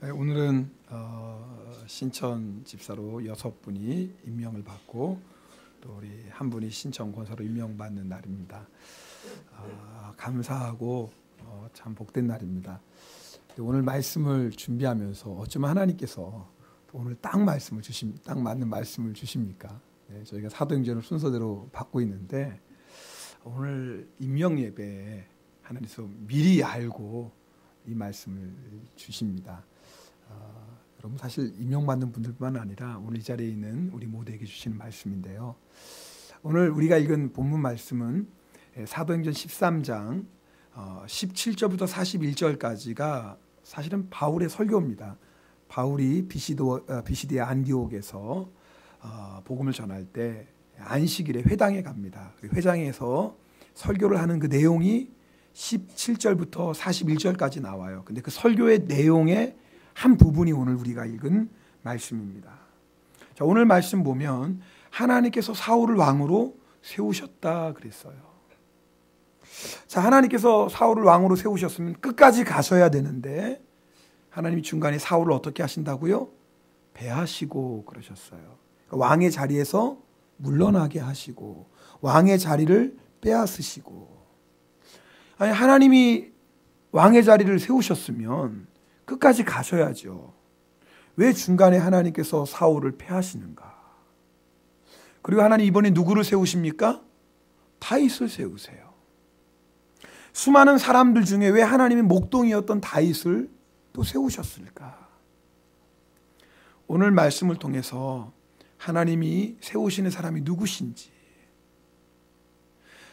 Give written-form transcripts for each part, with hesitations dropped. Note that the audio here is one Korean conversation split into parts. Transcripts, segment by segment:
네, 오늘은 신천 집사로 6분이 임명을 받고 또 우리 한 분이 신천 권사로 임명받는 날입니다. 감사하고 참 복된 날입니다. 오늘 말씀을 준비하면서 어쩌면 하나님께서 오늘 딱 맞는 말씀을 주십니까? 네, 저희가 사도행전을 순서대로 받고 있는데 오늘 임명 예배에 하나님께서 미리 알고 이 말씀을 주십니다. 여러분 사실 임명받는 분들뿐만 아니라 오늘 이 자리에 있는 우리 모두에게 주시는 말씀인데요. 오늘 우리가 읽은 본문 말씀은 사도행전 13장 17절부터 41절까지가 사실은 바울의 설교입니다. 바울이 비시디아 안디옥에서 복음을 전할 때 안식일에 회당에 갑니다. 회당에서 설교를 하는 그 내용이 17절부터 41절까지 나와요. 근데 그 설교의 내용의 한 부분이 오늘 우리가 읽은 말씀입니다. 자, 오늘 말씀 보면 하나님께서 사울을 왕으로 세우셨다 그랬어요. 자, 하나님께서 사울을 왕으로 세우셨으면 끝까지 가셔야 되는데 하나님이 중간에 사울을 어떻게 하신다고요? 배하시고 그러셨어요. 그러니까 왕의 자리에서 물러나게 하시고 왕의 자리를 빼앗으시고. 아니, 하나님이 왕의 자리를 세우셨으면 끝까지 가셔야죠. 왜 중간에 하나님께서 사울을 패하시는가? 그리고 하나님 이번에 누구를 세우십니까? 다윗을 세우세요. 수많은 사람들 중에 왜 하나님이 목동이었던 다윗을 또 세우셨을까? 오늘 말씀을 통해서 하나님이 세우시는 사람이 누구신지,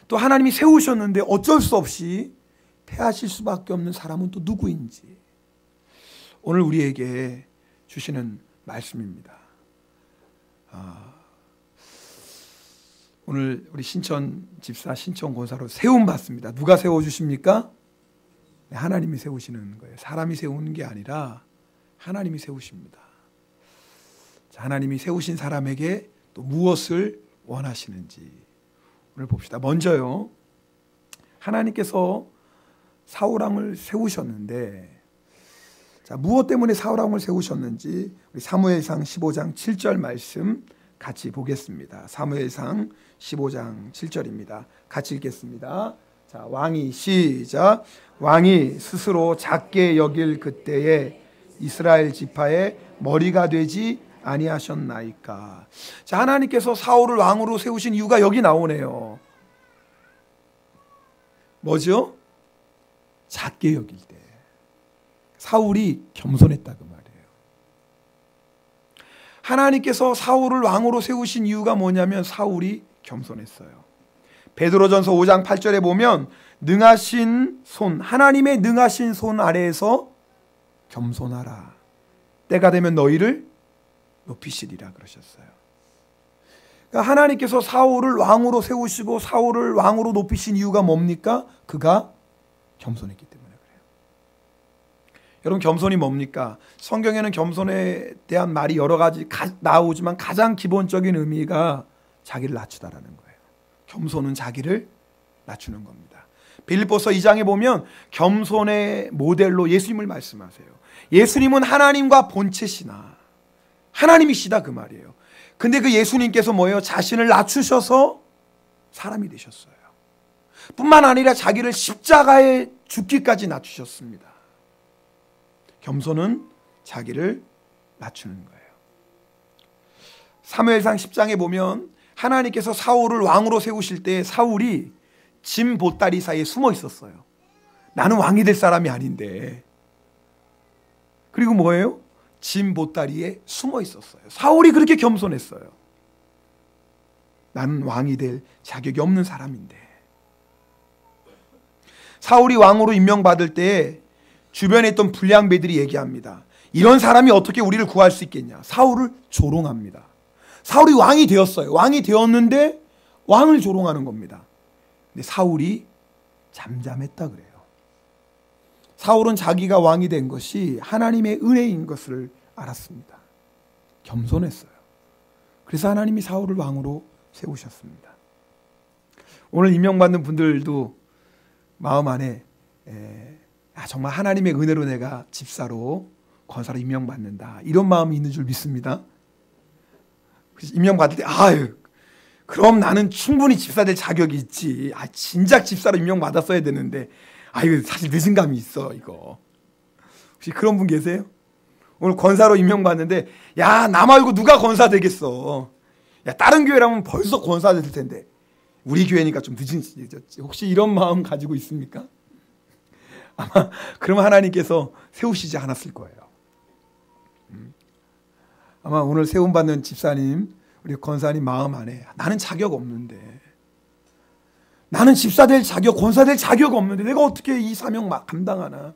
또 하나님이 세우셨는데 어쩔 수 없이 패하실 수밖에 없는 사람은 또 누구인지 오늘 우리에게 주시는 말씀입니다. 오늘 우리 신천 집사, 신천 권사로 세움 받습니다. 누가 세워주십니까? 네, 하나님이 세우시는 거예요. 사람이 세우는 게 아니라 하나님이 세우십니다. 자, 하나님이 세우신 사람에게 또 무엇을 원하시는지 오늘 봅시다. 먼저요, 하나님께서 사울왕을 세우셨는데, 자, 무엇 때문에 사울왕을 세우셨는지 우리 사무엘상 15장 7절 말씀 같이 보겠습니다. 사무엘상 15장 7절입니다. 같이 읽겠습니다. 자, 왕이 시작. 왕이 스스로 작게 여길 그때에 이스라엘 지파의 머리가 되지 아니하셨나이까. 자, 하나님께서 사울을 왕으로 세우신 이유가 여기 나오네요. 뭐죠? 작게 여길 때. 사울이 겸손했다 그 말이에요. 하나님께서 사울을 왕으로 세우신 이유가 뭐냐면 사울이 겸손했어요. 베드로전서 5장 8절에 보면 능하신 손, 하나님의 능하신 손 아래에서 겸손하라. 때가 되면 너희를 높이시리라 그러셨어요. 그러니까 하나님께서 사울을 왕으로 세우시고 사울을 왕으로 높이신 이유가 뭡니까? 그가 겸손했기 때문에. 여러분, 겸손이 뭡니까? 성경에는 겸손에 대한 말이 여러 가지 나오지만 가장 기본적인 의미가 자기를 낮추다라는 거예요. 겸손은 자기를 낮추는 겁니다. 빌립보서 2장에 보면 겸손의 모델로 예수님을 말씀하세요. 예수님은 하나님과 본체시나 하나님이시다 그 말이에요. 근데 그 예수님께서 뭐예요? 자신을 낮추셔서 사람이 되셨어요. 뿐만 아니라 자기를 십자가에 죽기까지 낮추셨습니다. 겸손은 자기를 낮추는 거예요. 사무엘상 10장에 보면 하나님께서 사울을 왕으로 세우실 때 사울이 짐 보따리 사이에 숨어 있었어요. 나는 왕이 될 사람이 아닌데. 그리고 뭐예요? 짐 보따리에 숨어 있었어요. 사울이 그렇게 겸손했어요. 나는 왕이 될 자격이 없는 사람인데. 사울이 왕으로 임명받을 때 주변에 있던 불량배들이 얘기합니다. 이런 사람이 어떻게 우리를 구할 수 있겠냐. 사울을 조롱합니다. 사울이 왕이 되었어요. 왕이 되었는데 왕을 조롱하는 겁니다. 근데 사울이 잠잠했다 그래요. 사울은 자기가 왕이 된 것이 하나님의 은혜인 것을 알았습니다. 겸손했어요. 그래서 하나님이 사울을 왕으로 세우셨습니다. 오늘 임명받는 분들도 마음 안에 정말 하나님의 은혜로 내가 집사로 권사로 임명받는다. 이런 마음이 있는 줄 믿습니다. 임명받을 때 아유 그럼 나는 충분히 집사 될 자격이 있지. 진작 집사로 임명받았어야 되는데 이거 사실 늦은 감이 있어 이거. 혹시 그런 분 계세요? 오늘 권사로 임명받는데 야 나 말고 누가 권사 되겠어. 야 다른 교회라면 벌써 권사 됐을 텐데 우리 교회니까 좀 늦었지. 혹시 이런 마음 가지고 있습니까? 아마 그러면 하나님께서 세우시지 않았을 거예요. 아마 오늘 세움받는 집사님, 우리 권사님 마음 안에 나는 자격 없는데, 나는 집사 될 자격, 권사 될 자격 없는데 내가 어떻게 이 사명 감당하나.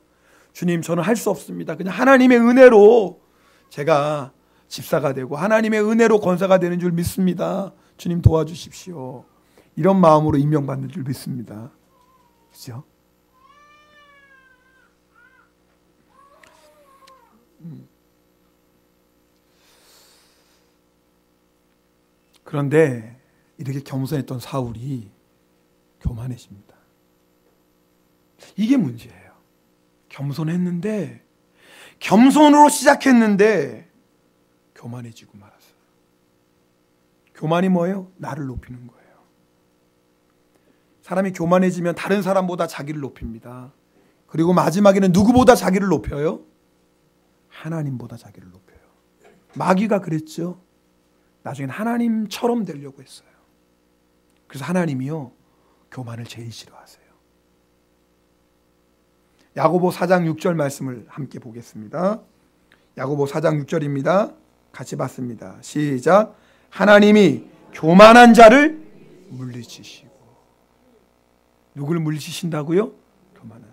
주님 저는 할 수 없습니다. 그냥 하나님의 은혜로 제가 집사가 되고 하나님의 은혜로 권사가 되는 줄 믿습니다. 주님 도와주십시오. 이런 마음으로 임명받는 줄 믿습니다. 그렇죠? 그런데 이렇게 겸손했던 사울이 교만해집니다. 이게 문제예요. 겸손했는데, 겸손으로 시작했는데 교만해지고 말았어요. 교만이 뭐예요? 나를 높이는 거예요. 사람이 교만해지면 다른 사람보다 자기를 높입니다. 그리고 마지막에는 누구보다 자기를 높여요? 하나님보다 자기를 높여요. 마귀가 그랬죠. 나중엔 하나님처럼 되려고 했어요. 그래서 하나님이요 교만을 제일 싫어하세요. 야고보 4장 6절 말씀을 함께 보겠습니다. 야고보 4장 6절입니다. 같이 봤습니다. 시작. 하나님이 교만한 자를 물리치시고. 누구를 물리치신다고요? 교만한.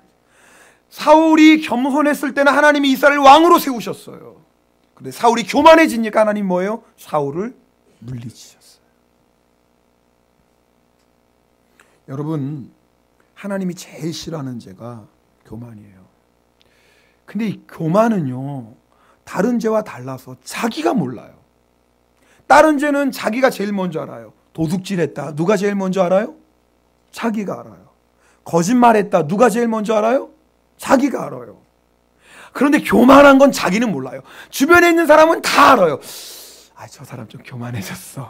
사울이 겸손했을 때는 하나님이 이스라엘 왕으로 세우셨어요. 근데 사울이 교만해지니까 하나님 뭐예요? 사울을 물리치셨어요. 여러분, 하나님이 제일 싫어하는 죄가 교만이에요. 근데 이 교만은요, 다른 죄와 달라서 자기가 몰라요. 다른 죄는 자기가 제일 먼저 알아요. 도둑질했다. 누가 제일 먼저 알아요? 자기가 알아요. 거짓말했다. 누가 제일 먼저 알아요? 자기가 알아요. 그런데 교만한 건 자기는 몰라요. 주변에 있는 사람은 다 알아요. 저 사람 좀 교만해졌어.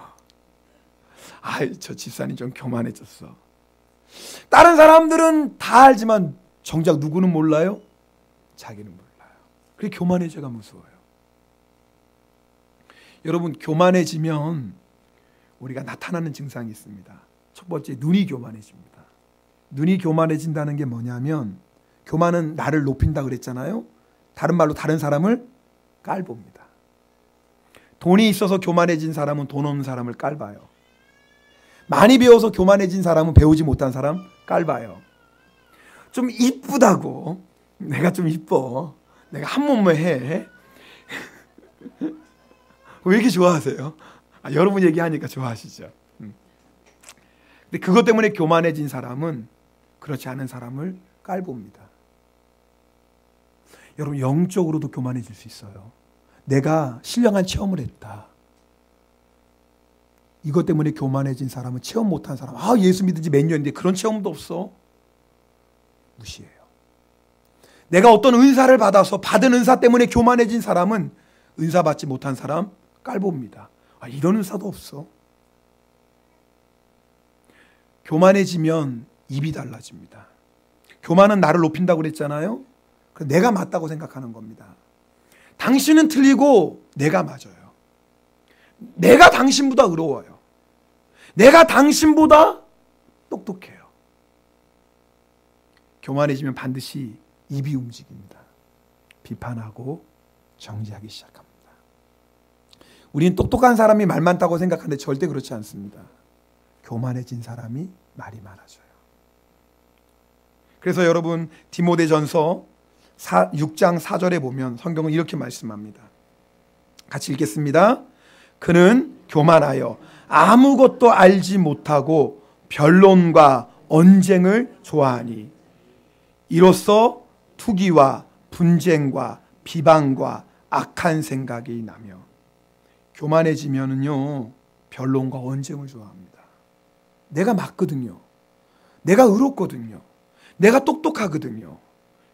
저 집사님 좀 교만해졌어. 다른 사람들은 다 알지만 정작 누구는 몰라요? 자기는 몰라요. 그게 교만의 죄가 무서워요. 여러분, 교만해지면 우리가 나타나는 증상이 있습니다. 첫 번째, 눈이 교만해집니다. 눈이 교만해진다는 게 뭐냐면, 교만은 나를 높인다 그랬잖아요. 다른 말로 다른 사람을 깔봅니다. 돈이 있어서 교만해진 사람은 돈 없는 사람을 깔봐요. 많이 배워서 교만해진 사람은 배우지 못한 사람 깔봐요. 좀 이쁘다고, 내가 좀 이뻐, 내가 한 몸매 해. 왜 이렇게 좋아하세요? 여러분 얘기하니까 좋아하시죠. 근데 그것 때문에 교만해진 사람은 그렇지 않은 사람을 깔봅니다. 여러분, 영적으로도 교만해질 수 있어요. 내가 신령한 체험을 했다. 이것 때문에 교만해진 사람은 체험 못한 사람. 예수 믿은 지 몇 년인데 그런 체험도 없어. 무시해요. 내가 어떤 은사를 받아서 받은 은사 때문에 교만해진 사람은 은사 받지 못한 사람 깔봅니다. 이런 은사도 없어. 교만해지면 입이 달라집니다. 교만은 나를 높인다고 그랬잖아요. 내가 맞다고 생각하는 겁니다. 당신은 틀리고 내가 맞아요. 내가 당신보다 의로워요. 내가 당신보다 똑똑해요. 교만해지면 반드시 입이 움직입니다. 비판하고 정죄하기 시작합니다. 우리는 똑똑한 사람이 말 많다고 생각하는데 절대 그렇지 않습니다. 교만해진 사람이 말이 많아져요. 그래서 여러분, 디모데전서 6장 4절에 보면 성경은 이렇게 말씀합니다. 같이 읽겠습니다. 그는 교만하여 아무것도 알지 못하고 변론과 언쟁을 좋아하니 이로써 투기와 분쟁과 비방과 악한 생각이 나며. 교만해지면은요, 변론과 언쟁을 좋아합니다. 내가 맞거든요. 내가 의롭거든요. 내가 똑똑하거든요.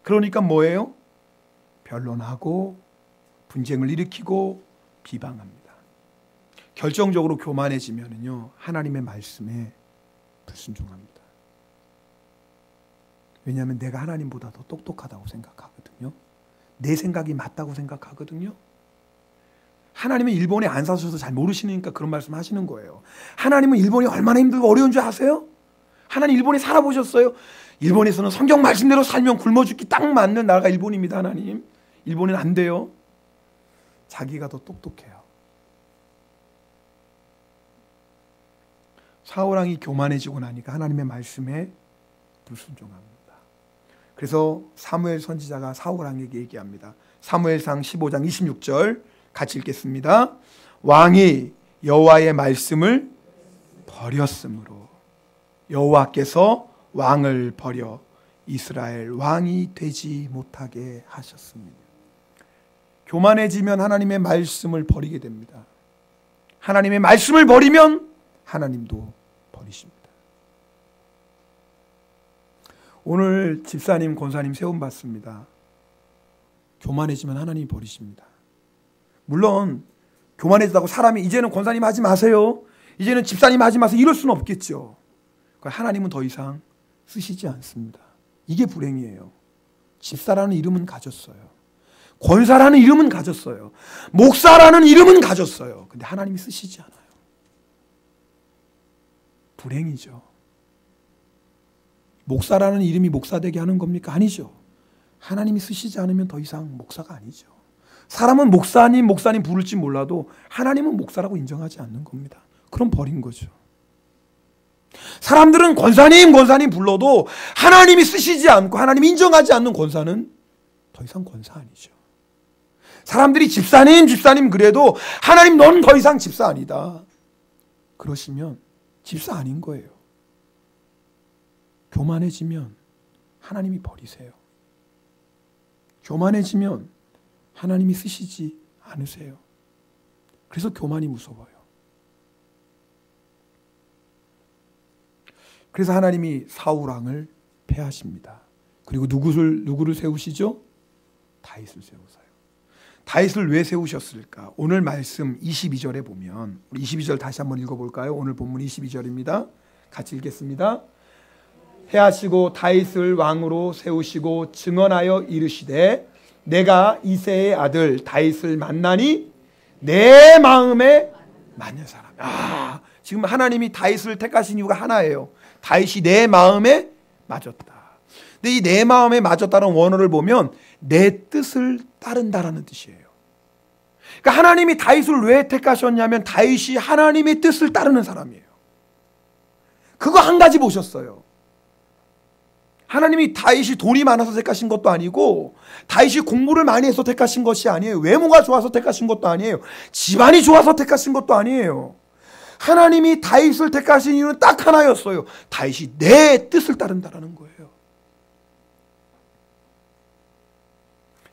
그러니까 뭐예요? 변론하고 분쟁을 일으키고 비방합니다. 결정적으로 교만해지면은요, 하나님의 말씀에 불순종합니다. 왜냐하면 내가 하나님보다 더 똑똑하다고 생각하거든요. 내 생각이 맞다고 생각하거든요. 하나님은 일본에 안 사셔서 잘 모르시니까 그런 말씀 하시는 거예요. 하나님은 일본이 얼마나 힘들고 어려운 줄 아세요? 하나님 일본에 살아보셨어요? 일본에서는 성경 말씀대로 살면 굶어 죽기 딱 맞는 나라가 일본입니다. 하나님, 일본은 안 돼요. 자기가 더 똑똑해요. 사울왕이 교만해지고 나니까 하나님의 말씀에 불순종합니다. 그래서 사무엘 선지자가 사울왕에게 얘기합니다. 사무엘상 15장 26절 같이 읽겠습니다. 왕이 여호와의 말씀을 버렸으므로 여호와께서 왕을 버려 이스라엘 왕이 되지 못하게 하셨습니다. 교만해지면 하나님의 말씀을 버리게 됩니다. 하나님의 말씀을 버리면 하나님도 버리십니다. 오늘 집사님, 권사님 세움 받습니다. 교만해지면 하나님이 버리십니다. 물론 교만해지다고 사람이 이제는 권사님 하지 마세요, 이제는 집사님 하지 마세요, 이럴 수는 없겠죠. 하나님은 더 이상 쓰시지 않습니다. 이게 불행이에요. 집사라는 이름은 가졌어요. 권사라는 이름은 가졌어요. 목사라는 이름은 가졌어요. 근데 하나님이 쓰시지 않아요. 불행이죠. 목사라는 이름이 목사 되게 하는 겁니까? 아니죠. 하나님이 쓰시지 않으면 더 이상 목사가 아니죠. 사람은 목사님 부를지 몰라도 하나님은 목사라고 인정하지 않는 겁니다. 그럼 버린 거죠. 사람들은 권사님 불러도 하나님이 쓰시지 않고 하나님이 인정하지 않는 권사는 더 이상 권사 아니죠. 사람들이 집사님 그래도 하나님 너는 더 이상 집사 아니다, 그러시면 집사 아닌 거예요. 교만해지면 하나님이 버리세요. 교만해지면 하나님이 쓰시지 않으세요. 그래서 교만이 무서워요. 그래서 하나님이 사울왕을 패하십니다. 그리고 누구를 세우시죠? 다윗을 세우세요. 다윗을 왜 세우셨을까? 오늘 말씀 22절에 보면, 우리 22절 다시 한번 읽어볼까요? 오늘 본문 22절입니다. 같이 읽겠습니다. 해하시고 다윗을 왕으로 세우시고 증언하여 이르시되 내가 이새의 아들 다윗을 만나니 내 마음에 맞는 사람. 지금 하나님이 다윗을 택하신 이유가 하나예요. 다윗이 내 마음에 맞았다. 근데 이 내 마음에 맞았다는 원어를 보면 내 뜻을 따른다라는 뜻이에요. 그러니까 하나님이 다윗을 왜 택하셨냐면 다윗이 하나님의 뜻을 따르는 사람이에요. 그거 한 가지 보셨어요. 하나님이 다윗이 돈이 많아서 택하신 것도 아니고 다윗이 공부를 많이 해서 택하신 것이 아니에요. 외모가 좋아서 택하신 것도 아니에요. 집안이 좋아서 택하신 것도 아니에요. 하나님이 다윗을 택하신 이유는 딱 하나였어요. 다윗이 내 뜻을 따른다라는 거예요.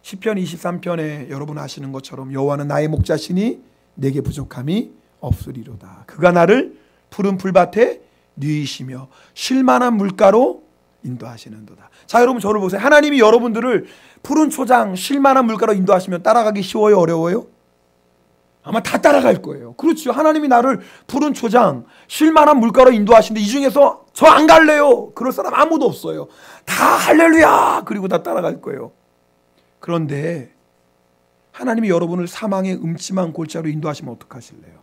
시편 23편에 여러분 아시는 것처럼 여호와는 나의 목자시니 내게 부족함이 없으리로다. 그가 나를 푸른 풀밭에 누이시며 쉴만한 물가로 인도하시는도다. 자, 여러분 저를 보세요. 하나님이 여러분들을 푸른 초장 쉴만한 물가로 인도하시면 따라가기 쉬워요, 어려워요? 아마 다 따라갈 거예요. 그렇죠. 하나님이 나를 푸른 초장 쉴만한 물가로 인도하시는데 이 중에서 저 안 갈래요, 그럴 사람 아무도 없어요. 다 할렐루야 그리고 다 따라갈 거예요. 그런데 하나님이 여러분을 사망의 음침한 골짜기로 인도하시면 어떡하실래요?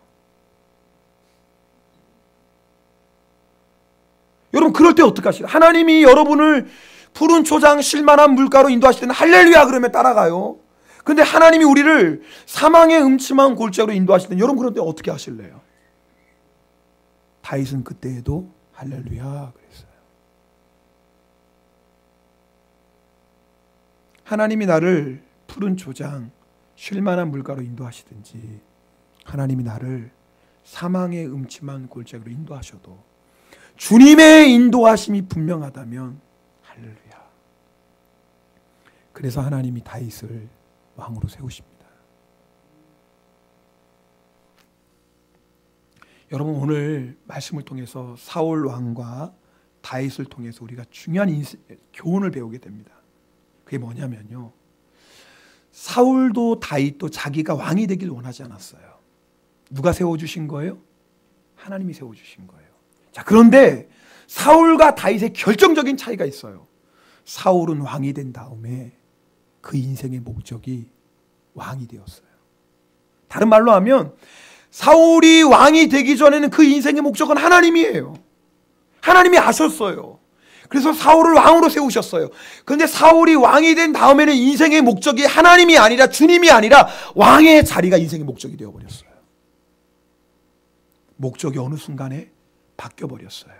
여러분 그럴 때 어떡하실래요? 하나님이 여러분을 푸른 초장 쉴만한 물가로 인도하실 때는 할렐루야 그러면 따라가요. 근데 하나님이 우리를 사망의 음침한 골짜기로 인도하실 때는 여러분 그럴 때 어떻게 하실래요? 다윗은 그때에도 할렐루야 그랬어요. 하나님이 나를 푸른 초장 쉴만한 물가로 인도하시든지 하나님이 나를 사망의 음침한 골짜기로 인도하셔도 주님의 인도하심이 분명하다면 할렐루야. 그래서 하나님이 다윗을 왕으로 세우십니다. 여러분 오늘 말씀을 통해서 사울 왕과 다윗을 통해서 우리가 중요한 교훈을 배우게 됩니다. 그게 뭐냐면요, 사울도 다윗도 자기가 왕이 되길 원하지 않았어요. 누가 세워주신 거예요? 하나님이 세워주신 거예요. 자, 그런데 사울과 다윗의 결정적인 차이가 있어요. 사울은 왕이 된 다음에 그 인생의 목적이 왕이 되었어요. 다른 말로 하면 사울이 왕이 되기 전에는 그 인생의 목적은 하나님이에요. 하나님이 아셨어요. 그래서 사울을 왕으로 세우셨어요. 그런데 사울이 왕이 된 다음에는 인생의 목적이 하나님이 아니라 주님이 아니라 왕의 자리가 인생의 목적이 되어버렸어요. 목적이 어느 순간에 바뀌어버렸어요.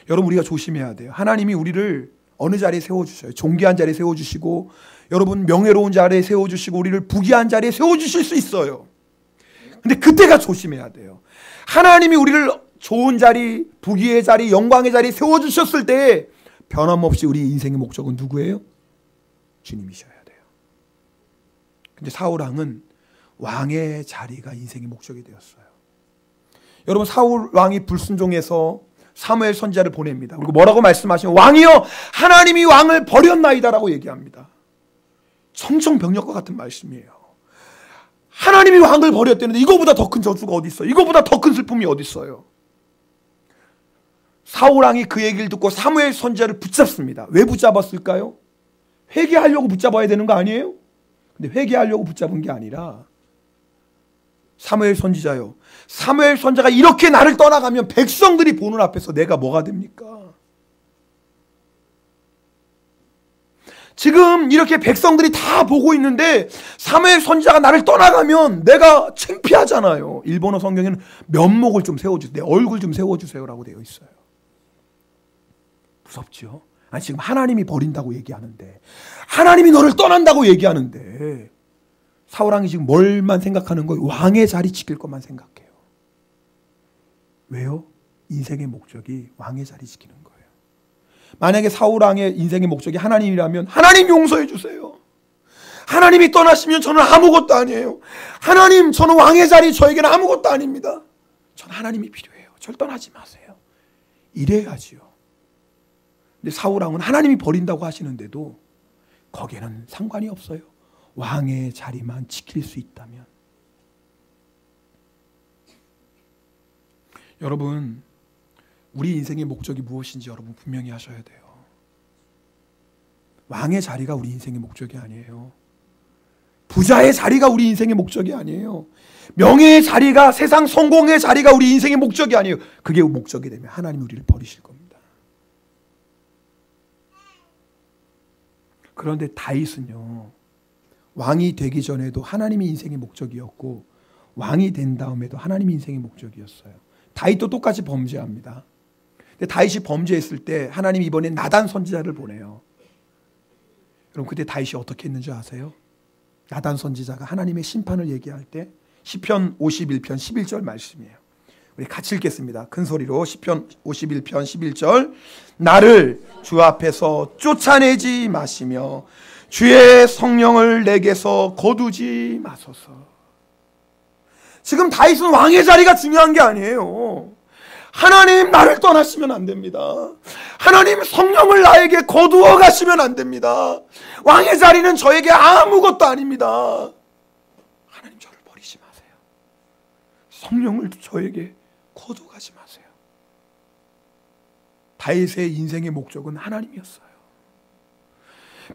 여러분, 우리가 조심해야 돼요. 하나님이 우리를 어느 자리에 세워주셔요. 존귀한 자리에 세워주시고, 여러분 명예로운 자리에 세워주시고, 우리를 부귀한 자리에 세워주실 수 있어요. 근데 그때가 조심해야 돼요. 하나님이 우리를 좋은 자리, 부귀의 자리, 영광의 자리에 세워주셨을 때 변함없이 우리 인생의 목적은 누구예요? 주님이셔야 돼요. 근데 사울왕은 왕의 자리가 인생의 목적이 되었어요. 여러분, 사울왕이 불순종해서 사무엘 선지자를 보냅니다. 그리고 뭐라고 말씀하시면, 왕이여 하나님이 왕을 버렸나이다라고 얘기합니다. 청정병력과 같은 말씀이에요. 하나님이 왕을 버렸다는데 이거보다 더 큰 저주가 어디 있어요? 이거보다 더 큰 슬픔이 어디 있어요? 사울왕이 그 얘기를 듣고 사무엘 선지자를 붙잡습니다. 왜 붙잡았을까요? 회개하려고 붙잡아야 되는 거 아니에요? 근데 회개하려고 붙잡은 게 아니라, 사무엘 선지자요, 사무엘 선지자가 이렇게 나를 떠나가면 백성들이 보는 앞에서 내가 뭐가 됩니까? 지금 이렇게 백성들이 다 보고 있는데 사무엘 선지자가 나를 떠나가면 내가 창피하잖아요. 일본어 성경에는 면목을 좀 세워주세요, 내 얼굴 좀 세워주세요 라고 되어 있어요. 무섭죠? 아니, 지금 하나님이 버린다고 얘기하는데, 하나님이 너를 떠난다고 얘기하는데, 사울왕이 지금 뭘만 생각하는 거예요? 왕의 자리 지킬 것만 생각해요. 왜요? 인생의 목적이 왕의 자리 지키는 거예요. 만약에 사울왕의 인생의 목적이 하나님이라면, 하나님 용서해 주세요. 하나님이 떠나시면 저는 아무것도 아니에요. 하나님, 저는 왕의 자리, 저에게는 아무것도 아닙니다. 저는 하나님이 필요해요. 절 떠나지 마세요. 이래야지요. 근데 사울왕은 하나님이 버린다고 하시는데도 거기에는 상관이 없어요. 왕의 자리만 지킬 수 있다면. 여러분, 우리 인생의 목적이 무엇인지 여러분 분명히 하셔야 돼요. 왕의 자리가 우리 인생의 목적이 아니에요. 부자의 자리가 우리 인생의 목적이 아니에요. 명예의 자리가, 세상 성공의 자리가 우리 인생의 목적이 아니에요. 그게 목적이 되면 하나님이 우리를 버리실 겁니다. 그런데 다윗은요, 왕이 되기 전에도 하나님이 인생의 목적이었고, 왕이 된 다음에도 하나님이 인생의 목적이었어요. 다윗도 똑같이 범죄합니다. 근데 다윗이 범죄했을 때 하나님이 이번에 나단 선지자를 보내요. 여러분, 그때 다윗이 어떻게 했는지 아세요? 나단 선지자가 하나님의 심판을 얘기할 때 시편 51편 11절 말씀이에요. 우리 같이 읽겠습니다. 큰 소리로. 시편 51편 11절. 나를 주 앞에서 쫓아내지 마시며 주의 성령을 내게서 거두지 마소서. 지금 다윗은 왕의 자리가 중요한 게 아니에요. 하나님, 나를 떠나시면 안 됩니다. 하나님, 성령을 나에게 거두어 가시면 안 됩니다. 왕의 자리는 저에게 아무것도 아닙니다. 하나님, 저를 버리지 마세요. 성령을 저에게 거두어 가지 마세요. 다윗의 인생의 목적은 하나님이었어요.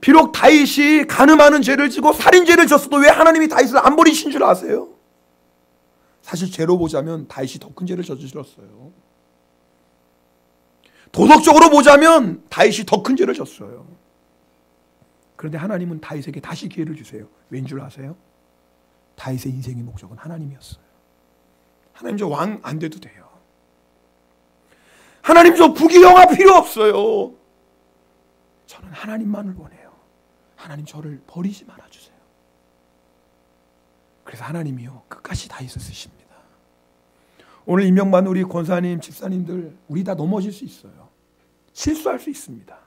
비록 다윗이 간음하는 죄를 지고 살인죄를 졌어도 왜 하나님이 다윗을 안 버리신 줄 아세요? 사실 죄로 보자면 다윗이 더 큰 죄를 저질렀어요. 도덕적으로 보자면 다윗이 더 큰 죄를 졌어요. 그런데 하나님은 다윗에게 다시 기회를 주세요. 왠 줄 아세요? 다윗의 인생의 목적은 하나님이었어요. 하나님, 저 왕 안 돼도 돼요. 하나님, 저 부귀영화 필요 없어요. 저는 하나님만을 원해요. 하나님, 저를 버리지 말아주세요. 그래서 하나님이요, 끝까지 다윗을 쓰십니다. 오늘 임명받는 우리 권사님, 집사님들, 우리 다 넘어질 수 있어요. 실수할 수 있습니다.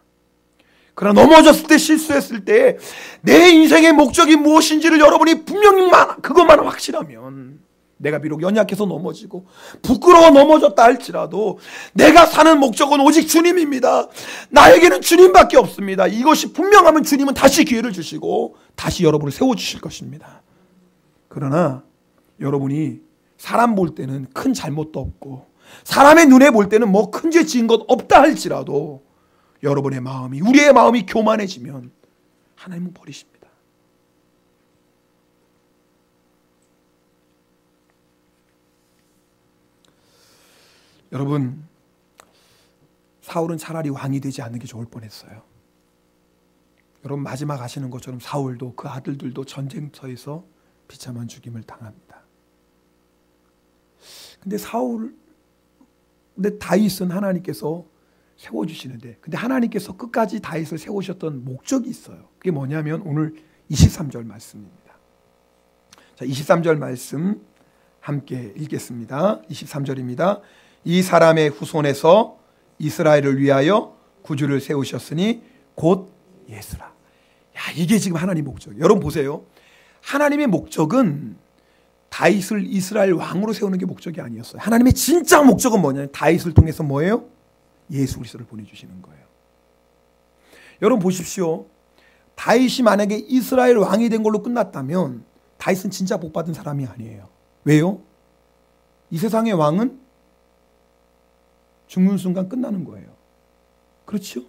그러나 넘어졌을 때, 실수했을 때 내 인생의 목적이 무엇인지를 여러분이 분명히 그것만 확실하면 내가 비록 연약해서 넘어지고 부끄러워 넘어졌다 할지라도 내가 사는 목적은 오직 주님입니다. 나에게는 주님밖에 없습니다. 이것이 분명하면 주님은 다시 기회를 주시고 다시 여러분을 세워주실 것입니다. 그러나 여러분이 사람 볼 때는 큰 잘못도 없고 사람의 눈에 볼 때는 뭐 큰 죄 지은 것 없다 할지라도 여러분의 마음이, 우리의 마음이 교만해지면 하나님은 버리십니다. 여러분, 사울은 차라리 왕이 되지 않는 게 좋을 뻔했어요. 여러분, 마지막 아시는 것처럼 사울도 그 아들들도 전쟁터에서 비참한 죽임을 당합니다. 근데 다윗은 하나님께서 세워주시는데, 근데 하나님께서 끝까지 다윗을 세우셨던 목적이 있어요. 그게 뭐냐면 오늘 23절 말씀입니다. 자, 23절 말씀 함께 읽겠습니다. 23절입니다. 이 사람의 후손에서 이스라엘을 위하여 구주를 세우셨으니 곧 예수라. 야, 이게 지금 하나님의 목적이에요. 여러분 보세요. 하나님의 목적은 다윗을 이스라엘 왕으로 세우는 게 목적이 아니었어요. 하나님의 진짜 목적은 뭐냐면 다윗을 통해서 뭐예요? 예수 그리스도를 보내주시는 거예요. 여러분 보십시오. 다윗이 만약에 이스라엘 왕이 된 걸로 끝났다면 다윗은 진짜 복받은 사람이 아니에요. 왜요? 이 세상의 왕은 죽는 순간 끝나는 거예요. 그렇죠?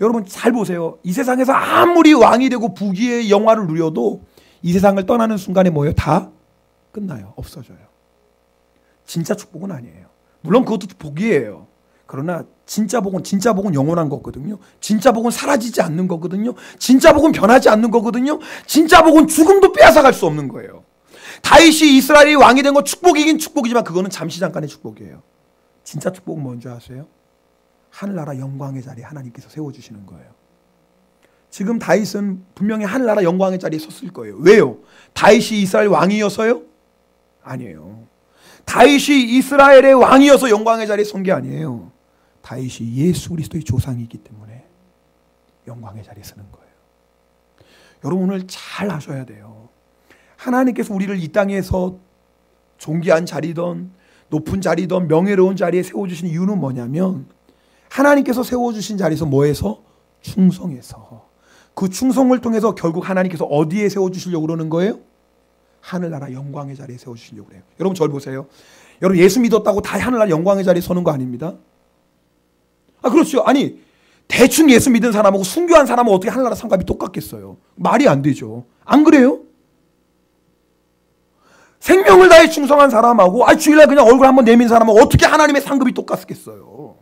여러분 잘 보세요. 이 세상에서 아무리 왕이 되고 부귀의 영화를 누려도 이 세상을 떠나는 순간에 뭐예요? 다 끝나요. 없어져요. 진짜 축복은 아니에요. 물론 그것도 복이에요. 그러나 진짜 복은 영원한 거거든요. 진짜 복은 사라지지 않는 거거든요. 진짜 복은 변하지 않는 거거든요. 진짜 복은 죽음도 빼앗아갈 수 없는 거예요. 다윗이 이스라엘이 왕이 된 건 축복이긴 축복이지만 그거는 잠시 잠깐의 축복이에요. 진짜 축복은 뭔지 아세요? 하늘나라 영광의 자리에 하나님께서 세워주시는 거예요. 지금 다윗은 분명히 하늘나라 영광의 자리에 섰을 거예요. 왜요? 다윗이 이스라엘 왕이어서요? 아니에요. 다윗이 이스라엘의 왕이어서 영광의 자리에 선 게 아니에요. 다윗이 예수 그리스도의 조상이기 때문에 영광의 자리에 서는 거예요. 여러분 오늘 잘 아셔야 돼요. 하나님께서 우리를 이 땅에서 존귀한 자리든 높은 자리든 명예로운 자리에 세워주신 이유는 뭐냐면 하나님께서 세워주신 자리에서 뭐해서? 충성해서. 그 충성을 통해서 결국 하나님께서 어디에 세워주시려고 그러는 거예요? 하늘나라 영광의 자리에 세워주시려고 그래요. 여러분 저를 보세요. 여러분 예수 믿었다고 다 하늘나라 영광의 자리에 서는 거 아닙니다. 그렇죠. 아니 대충 예수 믿은 사람하고 순교한 사람은 어떻게 하늘나라 상급이 똑같겠어요? 말이 안 되죠. 안 그래요? 생명을 다해 충성한 사람하고 주일날 그냥 얼굴 한번 내민 사람하고 어떻게 하나님의 상급이 똑같겠어요?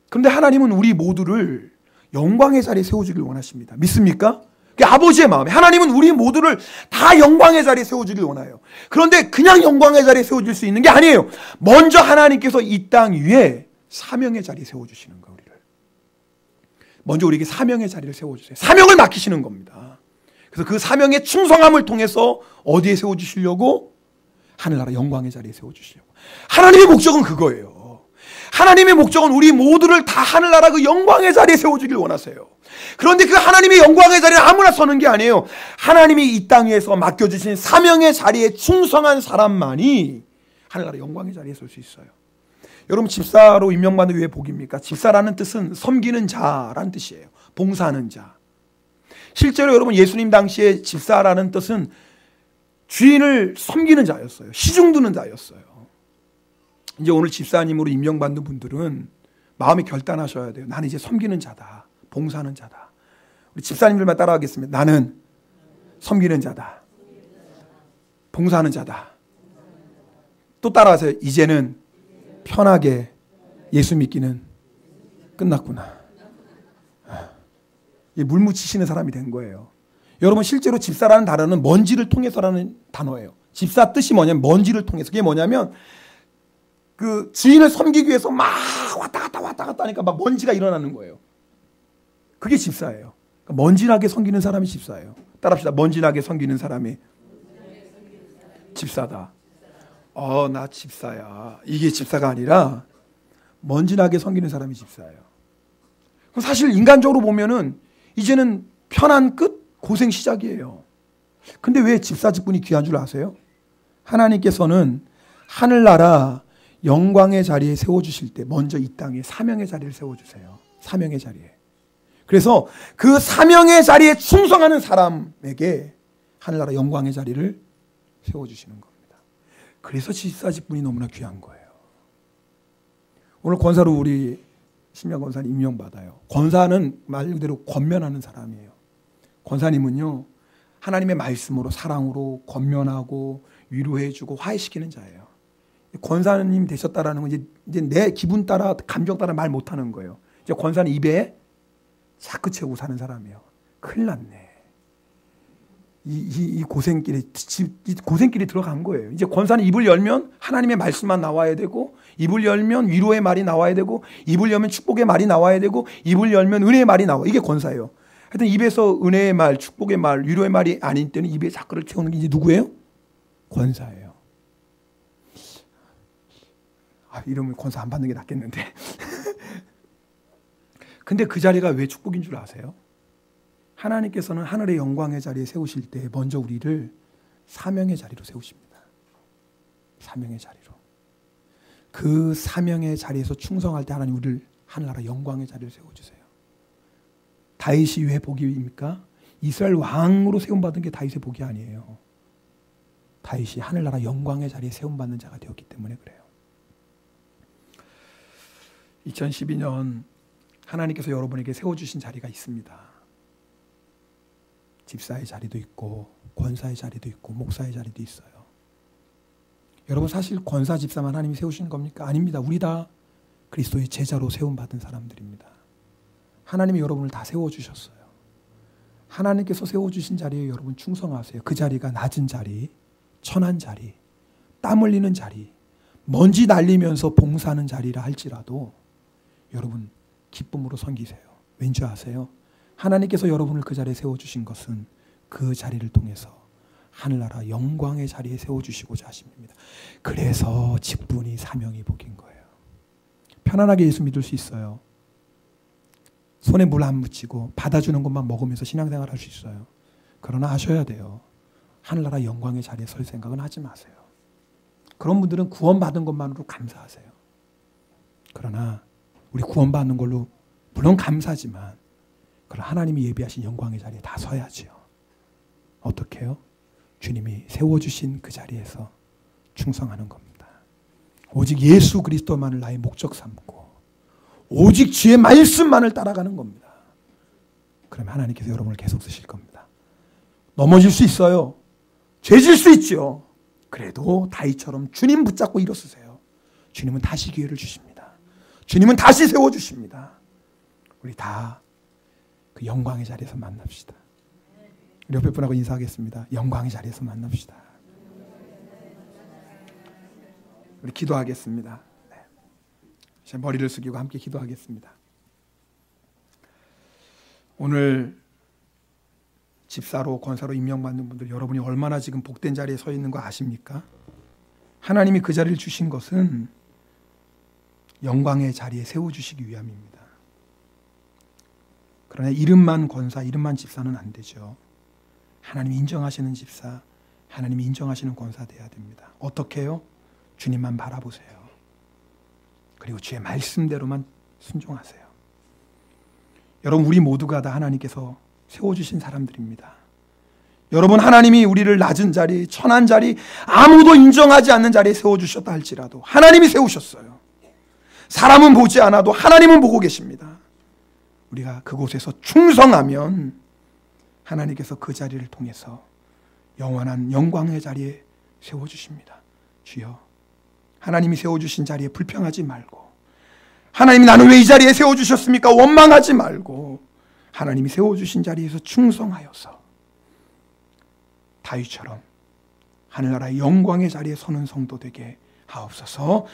그런데 하나님은 우리 모두를 영광의 자리에 세워주길 원하십니다. 믿습니까? 그게 아버지의 마음에 하나님은 우리 모두를 다 영광의 자리에 세워주길 원해요. 그런데 그냥 영광의 자리에 세워줄 수 있는 게 아니에요. 먼저 하나님께서 이 땅 위에 사명의 자리에 세워주시는 거예요. 우리를 먼저 우리에게 사명의 자리를 세워주세요. 사명을 맡기시는 겁니다. 그래서 그 사명의 충성함을 통해서 어디에 세워주시려고? 하늘나라 영광의 자리에 세워주시려고. 하나님의 목적은 그거예요. 하나님의 목적은 우리 모두를 다 하늘나라 그 영광의 자리에 세워주길 원하세요. 그런데 그 하나님의 영광의 자리에 아무나 서는 게 아니에요. 하나님이 이 땅 위에서 맡겨주신 사명의 자리에 충성한 사람만이 하늘나라 영광의 자리에 설 수 있어요. 여러분 집사로 임명받는 게 왜 복입니까? 집사라는 뜻은 섬기는 자라는 뜻이에요. 봉사하는 자. 실제로 여러분 예수님 당시에 집사라는 뜻은 주인을 섬기는 자였어요. 시중 두는 자였어요. 이제 오늘 집사님으로 임명받는 분들은 마음에 결단하셔야 돼요. 나는 이제 섬기는 자다. 봉사하는 자다. 우리 집사님들만 따라하겠습니다. 나는 섬기는 자다. 봉사하는 자다. 또 따라하세요. 이제는 편하게 예수 믿기는 끝났구나. 물 묻히시는 사람이 된 거예요. 여러분 실제로 집사라는 단어는 먼지를 통해서라는 단어예요. 집사 뜻이 뭐냐면 먼지를 통해서. 그게 뭐냐면 그 주인을 섬기기 위해서 막 왔다 갔다 하니까 막 먼지가 일어나는 거예요. 그게 집사예요. 그러니까 먼지나게 섬기는 사람이 집사예요. 따라합시다. 먼지나게 섬기는 사람이 집사다. 나 집사야. 이게 집사가 아니라 먼지나게 섬기는 사람이 집사예요. 그럼 사실 인간적으로 보면은 이제는 편한 끝, 고생 시작이에요. 근데 왜 집사 직분이 귀한 줄 아세요? 하나님께서는 하늘나라 영광의 자리에 세워주실 때 먼저 이 땅에 사명의 자리를 세워주세요. 사명의 자리에. 그래서 그 사명의 자리에 충성하는 사람에게 하늘나라 영광의 자리를 세워주시는 겁니다. 그래서 집사 직분이 너무나 귀한 거예요. 오늘 권사로 우리 심야 권사님 임명받아요. 권사는 말 그대로 권면하는 사람이에요. 권사님은요, 하나님의 말씀으로 사랑으로 권면하고 위로해주고 화해시키는 자예요. 권사님 되셨다라는 건 이제 내 기분 따라 감정 따라 말 못하는 거예요. 이제 권사는 입에 자꾸 채우고 사는 사람이에요. 큰일 났네. 이 고생길이 들어간 거예요. 이제 권사는 입을 열면 하나님의 말씀만 나와야 되고, 입을 열면 위로의 말이 나와야 되고, 입을 열면 축복의 말이 나와야 되고, 입을 열면 은혜의 말이 나와. 이게 권사예요. 하여튼 입에서 은혜의 말, 축복의 말, 위로의 말이 아닌 때는 입에 자꾸를 채우는 게 이제 누구예요? 권사예요. 이러면 권사 안 받는 게 낫겠는데. 근데 그 자리가 왜 축복인 줄 아세요? 하나님께서는 하늘의 영광의 자리에 세우실 때 먼저 우리를 사명의 자리로 세우십니다. 사명의 자리로. 그 사명의 자리에서 충성할 때 하나님 우리를 하늘나라 영광의 자리를 세워주세요. 다윗이 왜 복입니까? 이스라엘 왕으로 세움받은 게 다윗의 복이 아니에요. 다윗이 하늘나라 영광의 자리에 세움받는 자가 되었기 때문에 그래요. 2012년 하나님께서 여러분에게 세워주신 자리가 있습니다. 집사의 자리도 있고 권사의 자리도 있고 목사의 자리도 있어요. 여러분 사실 권사 집사만 하나님이 세우신 겁니까? 아닙니다. 우리 다 그리스도의 제자로 세움받은 사람들입니다. 하나님이 여러분을 다 세워주셨어요. 하나님께서 세워주신 자리에 여러분 충성하세요. 그 자리가 낮은 자리, 천한 자리, 땀 흘리는 자리, 먼지 날리면서 봉사하는 자리라 할지라도 여러분 기쁨으로 섬기세요. 왠지 아세요? 하나님께서 여러분을 그 자리에 세워주신 것은 그 자리를 통해서 하늘나라 영광의 자리에 세워주시고자 하십니다. 그래서 직분이 사명이 복인 거예요. 편안하게 예수 믿을 수 있어요. 손에 물 안 묻히고 받아주는 것만 먹으면서 신앙생활 할 수 있어요. 그러나 하셔야 돼요. 하늘나라 영광의 자리에 설 생각은 하지 마세요. 그런 분들은 구원받은 것만으로 감사하세요. 그러나 우리 구원받는 걸로 물론 감사하지만 그러나 하나님이 예비하신 영광의 자리에 다 서야지요. 어떻게 해요? 주님이 세워주신 그 자리에서 충성하는 겁니다. 오직 예수 그리스도만을 나의 목적 삼고 오직 주의 말씀만을 따라가는 겁니다. 그러면 하나님께서 여러분을 계속 쓰실 겁니다. 넘어질 수 있어요. 죄질 수 있죠. 그래도 다윗처럼 주님 붙잡고 일어서세요. 주님은 다시 기회를 주십니다. 주님은 다시 세워주십니다. 우리 다 그 영광의 자리에서 만납시다. 우리 옆에 분하고 인사하겠습니다. 영광의 자리에서 만납시다. 우리 기도하겠습니다. 네. 이제 머리를 숙이고 함께 기도하겠습니다. 오늘 집사로 권사로 임명받는 분들 여러분이 얼마나 지금 복된 자리에 서 있는 거 아십니까? 하나님이 그 자리를 주신 것은 영광의 자리에 세워주시기 위함입니다. 그러나 이름만 권사, 이름만 집사는 안 되죠. 하나님이 인정하시는 집사, 하나님이 인정하시는 권사 돼야 됩니다. 어떻게 해요? 주님만 바라보세요. 그리고 주의 말씀대로만 순종하세요. 여러분 우리 모두가 다 하나님께서 세워주신 사람들입니다. 여러분 하나님이 우리를 낮은 자리, 천한 자리, 아무도 인정하지 않는 자리에 세워주셨다 할지라도 하나님이 세우셨어요. 사람은 보지 않아도 하나님은 보고 계십니다. 우리가 그곳에서 충성하면 하나님께서 그 자리를 통해서 영원한 영광의 자리에 세워주십니다. 주여 하나님이 세워주신 자리에 불평하지 말고 하나님이 나는 왜 이 자리에 세워주셨습니까? 원망하지 말고 하나님이 세워주신 자리에서 충성하여서 다윗처럼 하늘나라의 영광의 자리에 서는 성도 되게 하옵소서.